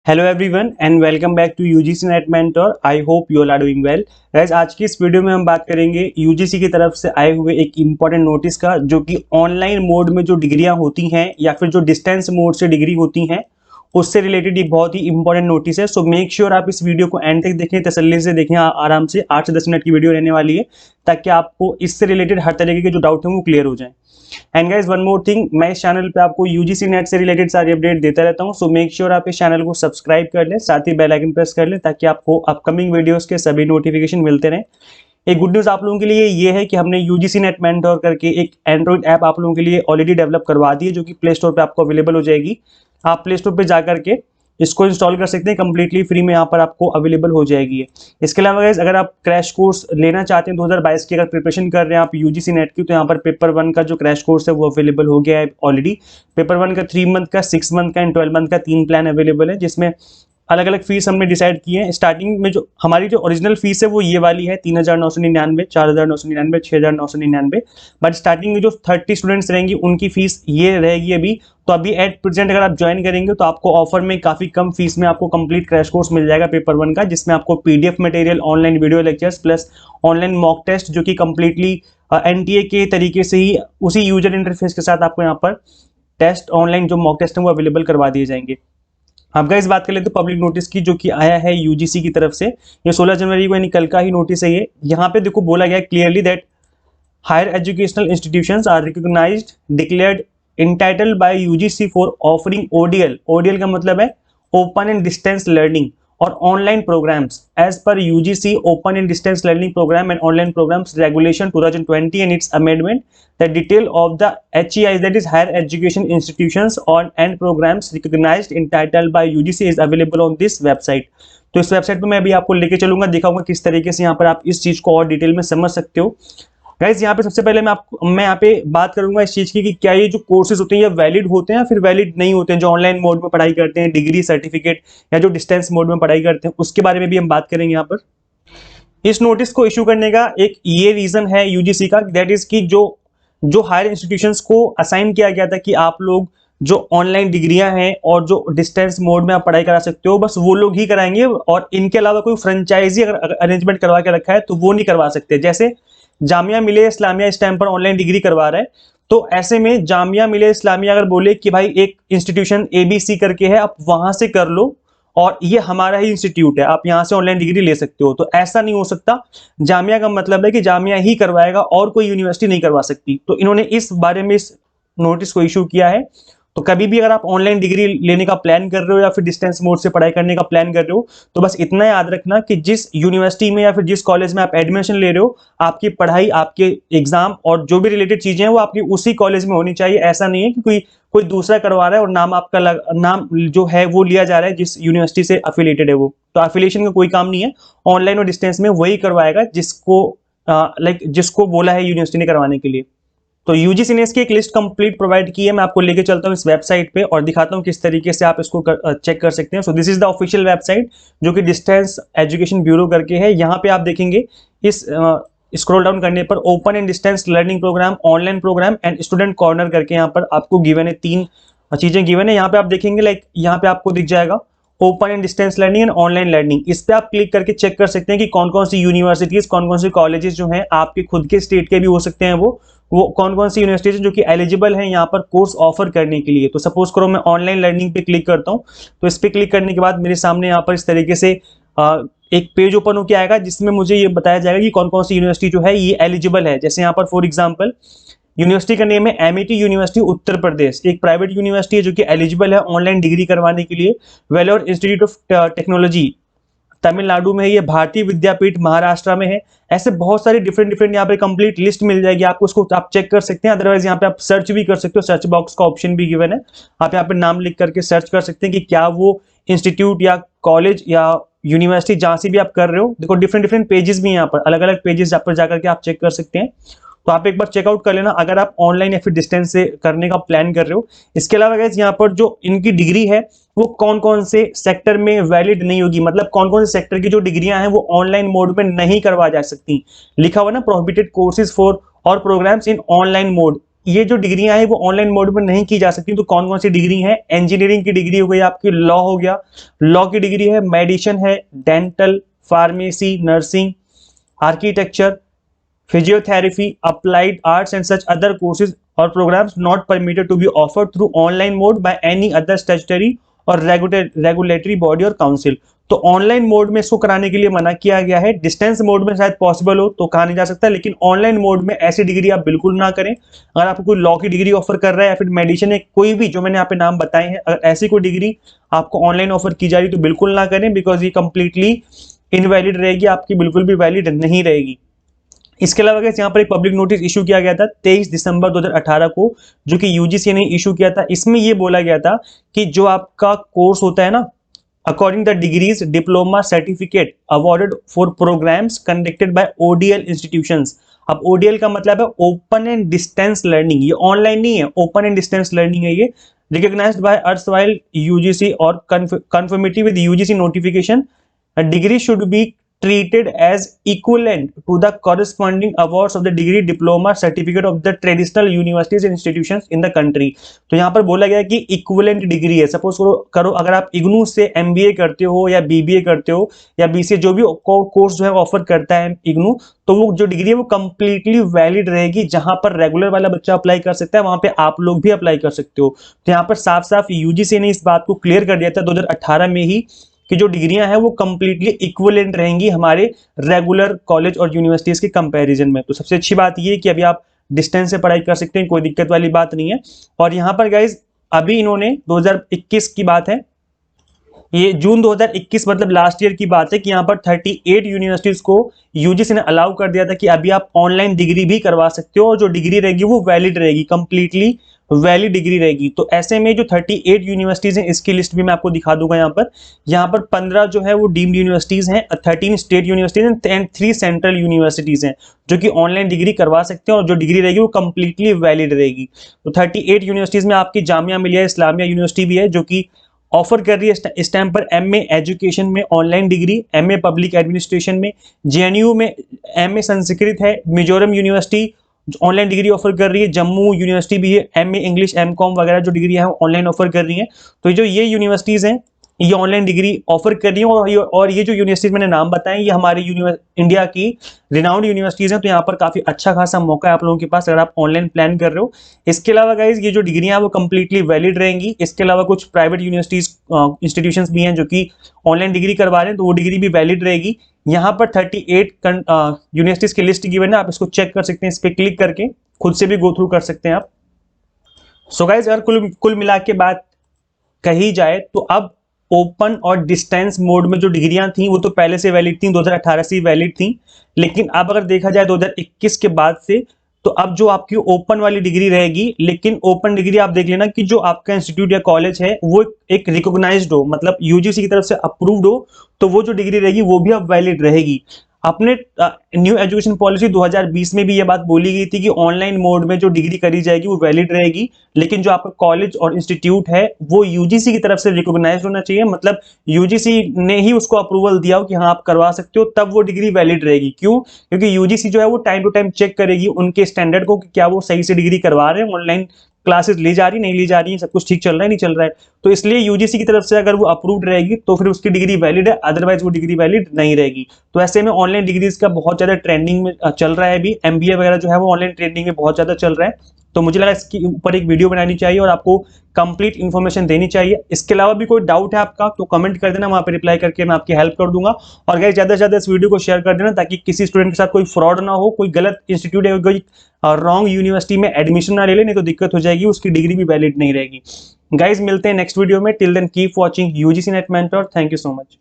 Hello everyone and welcome back to UGC NET mentor. I hope you all are doing well. Guys, आज की इस video में हम बात करेंगे यूजीसी की तरफ से आए हुए एक इम्पॉर्टेंट नोटिस का, जो कि ऑनलाइन मोड में जो डिग्रियां होती हैं या फिर जो डिस्टेंस मोड से डिग्री होती हैं उससे रिलेटेड एक बहुत ही इंपॉर्टेंट नोटिस है। सो मेक श्योर आप इस वीडियो को एंड तक देखें, तसल्ली से देखें। आराम से 8 से 10 मिनट की वीडियो रहने वाली है ताकि आपको इससे रिलेटेड हर तरीके के जो डाउट हैं वो क्लियर हो जाएं। And guys, one more thing, मैं इस चैनल पे आपको यूजीसी नेट से रिलेटेड सारी अपडेट देता रहता हूं। सो मेक श्योर आप इस चैनल को सब्सक्राइब कर लें, साथ ही बेल आइकन प्रेस कर लें ताकि आपको अपकमिंग वीडियोस के सभी नोटिफिकेशन मिलते रहें। एक गुड न्यूज़ आप लोगों के लिए ये है कि हमने यूजीसी नेट मेंटर करके एक एंड्रॉइड ऐप आप लोगों के लिए ऑलरेडी डेवलप करवा दी है, जो कि प्ले स्टोर पर आपको अवेलेबल हो जाएगी। आप प्ले स्टोर पर जाकर के इसको इंस्टॉल कर सकते हैं, कंप्लीटली फ्री में यहाँ पर आपको अवेलेबल हो जाएगी। इसके अलावा गाइस, अगर आप क्रैश कोर्स लेना चाहते हैं 2022 की, अगर प्रिपरेशन कर रहे हैं आप यूजीसी नेट की, तो यहाँ पर पेपर 1 का जो क्रैश कोर्स है वो अवेलेबल हो गया है ऑलरेडी। पेपर 1 का 3 मंथ का, 6 मंथ का एंड 12 मंथ का 3 प्लान अवेलेबल है, जिसमें अलग अलग फीस हमने डिसाइड किए हैं। स्टार्टिंग में जो हमारी जो ओरिजिनल फीस है वो ये वाली है 3,999, 4,999, 6,999। बट स्टार्टिंग में जो 30 स्टूडेंट्स रहेंगी उनकी फीस ये रहेगी अभी। तो अभी एट प्रेजेंट अगर आप ज्वाइन करेंगे तो आपको ऑफर में काफ़ी कम फीस में आपको कंप्लीट क्रैश कोर्स मिल जाएगा पेपर 1 का, जिसमें आपको PDF material, online video lectures plus online mock test, जो कि कंप्लीटली एनटीए के तरीके से ही उसी यूजर इंटरफेस के साथ आपको यहाँ पर टेस्ट, ऑनलाइन जो मॉक टेस्ट है वो अवेलेबल करवा दिए जाएंगे। अब गाइस, बात कर लेते हैं पब्लिक नोटिस की, जो कि आया है यूजीसी की तरफ से। ये 16 जनवरी को यानी कल का ही नोटिस है ये। यहाँ पे देखो बोला गया है clearly that higher educational institutions are recognized, declared, entitled by UGC for offering ODL. ODL का मतलब है ओपन एंड डिस्टेंस लर्निंग और online programs as per UGC open and distance learning program and online programs regulation 2020 and its amendment. The detail of the HEIs, that is higher education institutions on and programs recognized entitled by UGC is available on this website। तो इस website पे मैं अभी आपको लेके चलूंगा, दिखाऊंगा किस तरीके से यहाँ पर आप इस चीज को और डिटेल में समझ सकते हो। गाइज, यहाँ पे सबसे पहले मैं यहाँ पे बात करूंगा इस चीज की कि क्या ये जो कोर्सेज होते हैं ये वैलिड होते हैं या फिर वैलिड नहीं होते हैं। जो ऑनलाइन मोड में पढ़ाई करते हैं, डिग्री सर्टिफिकेट, या जो डिस्टेंस मोड में पढ़ाई करते हैं, उसके बारे में भी हम बात करेंगे यहाँ पर। इस नोटिस को इश्यू करने का एक ये रीजन है यूजीसी का, दैट इज कि जो हायर इंस्टीट्यूशंस को असाइन किया गया था कि आप लोग जो ऑनलाइन डिग्रियां हैं और जो डिस्टेंस मोड में आप पढ़ाई करा सकते हो, बस वो लोग ही कराएंगे, और इनके अलावा कोई फ्रेंचाइजी अगर अरेंजमेंट करवा के रखा है तो वो नहीं करवा सकते। जैसे जामिया मिलिया इस्लामिया इस टाइम पर ऑनलाइन डिग्री करवा रहा है, तो ऐसे में जामिया मिलिया इस्लामिया अगर बोले कि भाई एक इंस्टीट्यूशन एबीसी करके है, आप वहां से कर लो और ये हमारा ही इंस्टीट्यूट है, आप यहाँ से ऑनलाइन डिग्री ले सकते हो, तो ऐसा नहीं हो सकता। जामिया का मतलब है कि जामिया ही करवाएगा और कोई यूनिवर्सिटी नहीं करवा सकती। तो इन्होंने इस बारे में इस नोटिस को इशू किया है। तो कभी भी अगर आप ऑनलाइन डिग्री लेने का प्लान कर रहे हो या फिर डिस्टेंस मोड से पढ़ाई करने का प्लान कर रहे हो, तो बस इतना याद रखना कि जिस यूनिवर्सिटी में या फिर जिस कॉलेज में आप एडमिशन ले रहे हो, आपकी पढ़ाई, आपके एग्जाम और जो भी रिलेटेड चीजें हैं वो आपकी उसी कॉलेज में होनी चाहिए। ऐसा नहीं है कि कोई दूसरा करवा रहा है और नाम आपका नाम जो है वो लिया जा रहा है जिस यूनिवर्सिटी से एफिलिएटेड है वो। तो एफिलिएशन का कोई काम नहीं है, ऑनलाइन और डिस्टेंस में वही करवाएगा जिसको बोला है यूनिवर्सिटी ने करवाने के लिए। तो यूजीसी ने इसकी एक लिस्ट कंप्लीट प्रोवाइड की है, मैं आपको लेके चलता हूँ इस वेबसाइट पे और दिखाता हूँ किस तरीके से आप इसको चेक कर सकते हैं। So this is the official website, जो कि डिस्टेंस एजुकेशन ब्यूरो करके है। यहाँ पे आप देखेंगे इस स्क्रॉल डाउन करने पर open and distance learning program, online program and student corner करके यहाँ पर आपको गिवन है, 3 चीजें गिवन है। यहाँ पे आप देखेंगे लाइक यहाँ पे आपको दिख जाएगा open and distance learning and online learning. इस पे आप क्लिक करके चेक कर सकते हैं कि कौन कौन सी यूनिवर्सिटीज, कौन कौन से कॉलेजेस जो हैं आपके खुद के स्टेट के भी हो सकते हैं, वो कौन कौन सी यूनिवर्सिटीज जो कि एलिजिबल हैं यहाँ पर कोर्स ऑफर करने के लिए। तो सपोज करो मैं ऑनलाइन लर्निंग पे क्लिक करता हूँ, तो इस पे क्लिक करने के बाद मेरे सामने यहाँ पर इस तरीके से एक पेज ओपन होकर आएगा, जिसमें मुझे ये बताया जाएगा कि कौन कौन सी यूनिवर्सिटी जो है ये एलिजिबल है। जैसे यहाँ पर फॉर एग्जाम्पल यूनिवर्सिटी का नेम है एमिटी यूनिवर्सिटी उत्तर प्रदेश, एक प्राइवेट यूनिवर्सिटी है जो कि एलिजिबल है ऑनलाइन डिग्री करवाने के लिए। Vellore institute of technology Tamil Nadu में है, ये भारतीय विद्यापीठ महाराष्ट्र में है। ऐसे बहुत सारी डिफरेंट यहाँ पे कंप्लीट लिस्ट मिल जाएगी आपको, उसको आप चेक कर सकते हैं। अदरवाइज यहाँ पे आप सर्च भी कर सकते हो, सर्च बॉक्स का ऑप्शन भी गिवन है, आप यहाँ पे नाम लिख करके सर्च कर सकते हैं कि क्या वो इंस्टीट्यूट या कॉलेज या यूनिवर्सिटी जहाँ से भी आप कर रहे हो। देखो डिफरेंट पेजेस भी यहाँ पर, अलग अलग पेजेस पर जाकर के आप चेक कर सकते हैं। तो आप एक बार चेकआउट कर लेना अगर आप ऑनलाइन या फिर डिस्टेंस से करने का प्लान कर रहे हो। इसके अलावा गाइस, यहाँ पर जो इनकी डिग्री है वो कौन कौन से सेक्टर में वैलिड नहीं होगी, मतलब कौन कौन से सेक्टर की जो डिग्रियां हैं वो ऑनलाइन मोड में नहीं करवा जा सकती। लिखा हुआ ना, प्रोहिबिटेड कोर्सेज फॉर और प्रोग्राम्स इन ऑनलाइन मोड, ये जो डिग्रियां हैं वो ऑनलाइन मोड में नहीं की जा सकती। तो कौन कौन सी डिग्री है? इंजीनियरिंग की डिग्री हो गई आपकी, लॉ हो गया, लॉ की डिग्री है, मेडिसिन है, dental, pharmacy, nursing, architecture, physiotherapy, applied arts and such other courses और programmes not permitted to be offered through online mode by any other statutory और रेगुलेटरी बॉडी और काउंसिल। तो online mode में इसको कराने के लिए मना किया गया है। डिस्टेंस मोड में शायद पॉसिबल हो तो कहा नहीं जा सकता, लेकिन ऑनलाइन मोड में ऐसी डिग्री आप बिल्कुल ना करें। अगर आपको कोई लॉ की डिग्री ऑफर कर रहा है या फिर मेडिसिन है, कोई भी जो मैंने यहाँ पे नाम बताए हैं, अगर ऐसी कोई डिग्री आपको ऑनलाइन ऑफर की जा रही तो बिल्कुल ना करें, बिकॉज ये कंप्लीटली इनवैलिड रहेगी, आपकी बिल्कुल भी वैलिड नहीं रहेगी। इसके अलावा यहाँ पर एक पब्लिक नोटिस इशू किया गया था 23 दिसंबर 2018 को, जो कि यूजीसी ने इशू किया था। इसमें यह बोला गया था कि जो आपका कोर्स होता है ना, according the degrees diploma certificate awarded for programs conducted by ODL institutions. अब ओडीएल का मतलब है ओपन एंड डिस्टेंस लर्निंग, ये ऑनलाइन नहीं है, ओपन एंड डिस्टेंस लर्निंग है ये, रिकॉग्नाइज्ड बाय अर्सवाइल यूजीसी और conformity with UGC notification. A degree should be treated as equivalent to the corresponding awards of the degree, diploma, certificate of the traditional universities and institutions in the country। तो यहाँ पर बोला गया कि equivalent degree है। Suppose करो अगर आप इग्नू से एमबीए करते हो या बीबीए करते हो या बीसीए, जो भी कोर्स जो है ऑफर करता है इग्नू, तो वो जो डिग्री है वो कंप्लीटली वैलिड रहेगी। जहां पर रेगुलर वाला बच्चा अप्लाई कर सकता है, वहां पे आप लोग भी अप्लाई कर सकते हो। तो यहाँ पर साफ साफ यूजीसी ने इस बात को क्लियर कर दिया था 2018 में ही कि जो डिग्रियां हैं वो कंप्लीटली इक्विवेलेंट रहेंगी हमारे रेगुलर कॉलेज और यूनिवर्सिटीज के कंपैरिजन में। तो सबसे अच्छी बात ये है कि अभी आप डिस्टेंस से पढ़ाई कर सकते हैं, कोई दिक्कत वाली बात नहीं है। और यहाँ पर गाइज अभी इन्होंने 2021 की बात है, ये जून 2021 मतलब लास्ट ईयर की बात है, कि यहाँ पर 38 यूनिवर्सिटीज को यूजीसी ने अलाउ कर दिया था कि अभी आप ऑनलाइन डिग्री भी करवा सकते हो और जो डिग्री रहेगी वो वैलिड रहेगी, कंप्लीटली वैलिड डिग्री रहेगी। तो ऐसे में जो 38 यूनिवर्सिटीज हैं, इसकी लिस्ट भी मैं आपको दिखा दूंगा। यहाँ पर 15 जो है वो डीम्ड यूनिवर्सिटीज हैं, 13 state universities and 3 central universities हैं जो कि ऑनलाइन डिग्री करवा सकते हैं और जो डिग्री रहेगी वो कंप्लीटली वैलिड रहेगी। तो 38 यूनिवर्सिटीज में आपकी जामिया मिलिया इस्लामिया यूनिवर्सिटी भी है जो कि ऑफर कर रही है इस टाइम पर एमए एजुकेशन में online degree, MA public administration में, जेएनयू में एमए संस्कृत है, Mizoram university online degree offer कर रही है, जम्मू यूनिवर्सिटी भी है, एमए इंग्लिश एमकॉम वगैरह जो डिग्री है ऑनलाइन ऑफर कर रही है। तो जो ये यूनिवर्सिटीज हैं ये ऑनलाइन डिग्री ऑफर कर रही है और ये जो यूनिवर्सिटीज मैंने नाम बताए ये हमारी इंडिया की रिनाउंड यूनिवर्सिटीज हैं। तो यहाँ पर काफी अच्छा खासा मौका है आप लोगों के पास अगर आप ऑनलाइन प्लान कर रहे हो। इसके अलावा गाइज ये जो डिग्रियां हैं वो कंप्लीटली वैलिड रहेंगी। इसके अलावा कुछ प्राइवेट यूनिवर्सिटीज इंस्टीट्यूशंस भी हैं जो कि ऑनलाइन डिग्री करवा रहे हैं, तो वो डिग्री भी वैलिड रहेगी। यहाँ पर 38 यूनिवर्सिटीज की लिस्ट गिवन है, आप इसको चेक कर सकते हैं, इस पर क्लिक करके खुद से भी गो थ्रू कर सकते हैं आप। सो गाइज अगर कुल मिला के बात कही जाए तो अब ओपन और डिस्टेंस मोड में जो डिग्रियां थी वो तो पहले से वैलिड थी, 2018 से वैलिड थी, लेकिन अब अगर देखा जाए 2021 के बाद से तो अब जो आपकी ओपन वाली डिग्री रहेगी, लेकिन ओपन डिग्री आप देख लेना कि जो आपका इंस्टीट्यूट या कॉलेज है वो एक रिकॉग्नाइज्ड हो, मतलब यूजीसी की तरफ से अप्रूव्ड हो, तो वो जो डिग्री रहेगी वो भी अब वैलिड रहेगी। अपने न्यू एजुकेशन पॉलिसी 2020 में भी ये बात बोली गई थी कि ऑनलाइन मोड में जो डिग्री करी जाएगी वो वैलिड रहेगी, लेकिन जो आपका कॉलेज और इंस्टीट्यूट है वो यूजीसी की तरफ से रिकॉग्नाइज्ड होना चाहिए, मतलब यूजीसी ने ही उसको अप्रूवल दिया हो कि हाँ आप करवा सकते हो, तब वो डिग्री वैलिड रहेगी। क्यों? क्योंकि यूजीसी जो है वो टाइम टू टाइम चेक करेगी उनके स्टैंडर्ड को कि क्या वो सही से डिग्री करवा रहे हैं, ऑनलाइन क्लासेस ली जा रही नहीं ली जा रही है, सब कुछ ठीक चल रहा है नहीं चल रहा है। तो इसलिए यूजीसी की तरफ से अगर वो अप्रूव्ड रहेगी तो फिर उसकी डिग्री वैलिड है, अदरवाइज वो डिग्री वैलिड नहीं रहेगी। तो ऐसे में ऑनलाइन डिग्रीज का बहुत ज्यादा ट्रेंडिंग में चल रहा है, अभी एमबीए वगैरह जो है वो ऑनलाइन ट्रेंडिंग में बहुत ज्यादा चल रहा है। तो मुझे लगा इसके ऊपर एक वीडियो बनानी चाहिए और आपको कंप्लीट इन्फॉर्मेशन देनी चाहिए। इसके अलावा भी कोई डाउट है आपका तो कमेंट कर देना, वहां पे रिप्लाई करके मैं आपकी हेल्प कर दूंगा। और गाइस ज्यादा से ज्यादा इस वीडियो को शेयर कर देना ताकि किसी स्टूडेंट के साथ कोई फ्रॉड ना हो, कोई गलत इंस्टीट्यूट या कोई रॉन्ग यूनिवर्सिटी में एडमिशन ना ले ले, नहीं तो दिक्कत हो जाएगी, उसकी डिग्री भी वैलिड नहीं रहेगी। गाइस मिलते हैं नेक्स्ट वीडियो में, till then keep watching UGC NET mentor. Thank you so much.